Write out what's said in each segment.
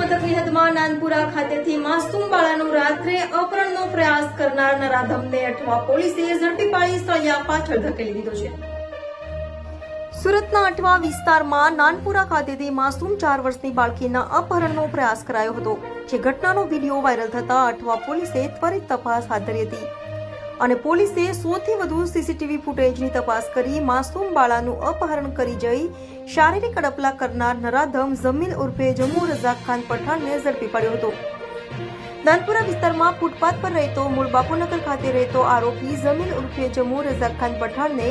પંથક વિહદમાં નાનપુરા ખાતેથી માસૂમ બાળાનું રાત્રે અપહરણનો પ્રયાસ કરનાર નરાધમને અઠવા પોલીસે ઝડપી પાડી સળિયા પાછળ ધકેલી દીધો છે। સુરતના અઠવા વિસ્તારમાં નાનપુરા ખાતેથી માસૂમ 4 વર્ષની બાળકીના અપહરણનો પ્રયાસ કરાયો હતો, જે ઘટનાનો વિડીયો વાયરલ થતા અઠવા પોલીસે ત્વરિત તપાસ હાથ ધરી હતી અને પોલીસે 100 થી વધુ સીસીટીવી ફૂટેજની તપાસ કરી માસૂમ બાળાનું અપહરણ કરી જઈ શારીરિક અડપલા કરનાર નરાધમ જમીલ ઉર્ફે જમ્મુ રઝાક ખાન પઠાણને ઝડપી પાડ્યો હતો। નાનપુરા વિસ્તારમાં ફૂટપાથ પર રહેતો મૂળ બાપુનગર ખાતે રહેતો આરોપી જમીલ ઉર્ફે જમ્મુ રઝાક ખાન પઠાણને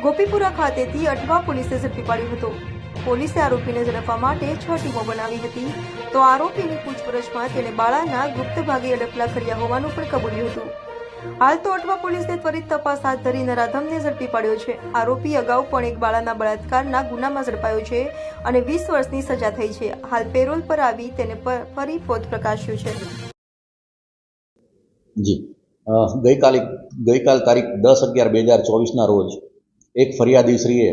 ગોપીપુરા ખાતેથી અઠવા પોલીસે ઝડપી પાડ્યો હતો। પોલીસે આરોપીને ઝડપવા માટે 6 ટીમો બનાવી હતી, તો આરોપીની પૂછપરછમાં તેણે બાળાના ગુપ્ત ભાગે અડપલા કર્યા હોવાનું પણ કબૂલ્યું હતું। હાલ તો અઠવા પોલીસે ત્વરિત તપાસ હાથ ધરી નરાધમને ઝડપી પાડ્યો છે। આરોપી અગાઉ પણ એક બાળાના બળાત્કારના ગુનામાં ઝડપાયો છે અને 20 વર્ષની સજા થઈ છે। હાલ પેરોલ પર આવી તેને ફરી પોત પ્રકાશ્યો છે। જી ગઈકાલ તારીખ 10/11/2024 રોજ એક ફરિયાદીશ્રીએ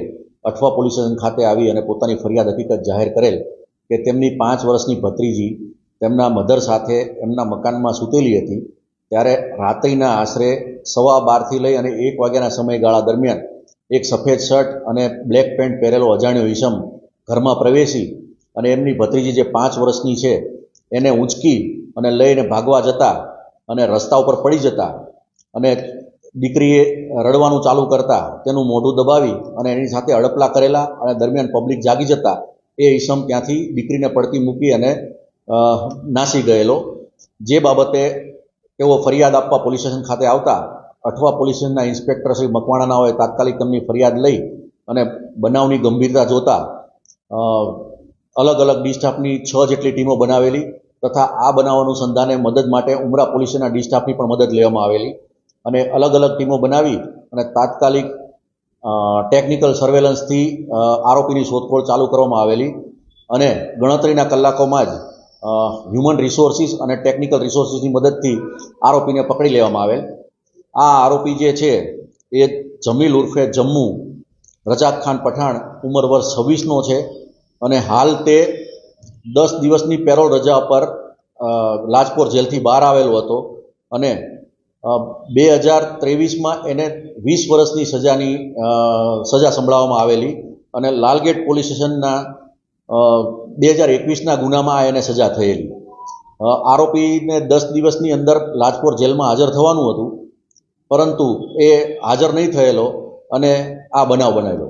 અઠવા પોલીસ સ્ટેશન ખાતે આવી અને પોતાની ફરિયાદ હકીકત જાહેર કરેલ કે તેમની 5 વર્ષની ભત્રીજી તેમના મધર સાથે એમના મકાનમાં સૂતેલી હતી। ત્યારે રાત્રિના આશરે 12:15 થી લઈ અને 1 વાગ્યાના સમયગાળા દરમિયાન એક સફેદ શર્ટ અને બ્લેક પેન્ટ પહેરેલો અજાણ્યો ઈસમ ઘરમાં પ્રવેશી અને એમની ભત્રીજી જે 5 વર્ષની છે એને ઊંચકી અને લઈને ભાગવા જતા અને રસ્તા ઉપર પડી જતા અને દીકરીએ રડવાનું ચાલુ કરતા તેનું મોઢું દબાવી અને એની સાથે અડપલા કરેલા અને દરમિયાન પબ્લિક જાગી જતા એ ઈસમ ત્યાંથી દીકરીને પડતી મૂકી અને નાસી ગયેલો, જે બાબતે તેઓ ફરિયાદ આપવા પોલીસ સ્ટેશન ખાતે આવતા અઠવા પોલીસ સ્ટેશનના ઇન્સ્પેક્ટર શ્રી મકવાણાનાઓએ તાત્કાલિક તેમની ફરિયાદ લઈ અને બનાવની ગંભીરતા જોતા અલગ અલગ ડી સ્ટાફની 6 જેટલી ટીમો બનાવેલી તથા આ બનાવ અનુસંધાને મદદ માટે ઉમરા પોલીસ સ્ટેશનના ડી સ્ટાફની પણ મદદ લેવામાં આવેલી અને અલગ અલગ ટીમો બનાવી અને તાત્કાલિક ટેકનિકલ સર્વેલન્સથી આરોપીની શોધખોળ ચાલુ કરવામાં આવેલી અને ગણતરીના કલાકોમાં જ હ્યુમન રિસોર્સિસ અને ટેકનિકલ રિસોર્સિસની મદદથી આરોપીને પકડી લેવામાં આવેલ। આ આરોપી જે છે એ જમીલ ઉર્ફે જમ્મુ રઝાક ખાન પઠાણ ઉંમર વર્ષ 26નો છે અને હાલ તે 10 દિવસની પેરોલ રજા પર લાજપોર જેલથી બહાર આવેલો હતો અને 2023માં એને 20 વર્ષની સજા સંભળાવવામાં આવેલી અને લાલગેટ પોલીસ સ્ટેશનના 2021ના ગુનામાં એને સજા થયેલી। આરોપીને 10 દિવસની અંદર લાજપોર જેલમાં હાજર થવાનું હતું, પરંતુ એ હાજર નહીં થયેલો અને આ બનાવ બનાવ્યો।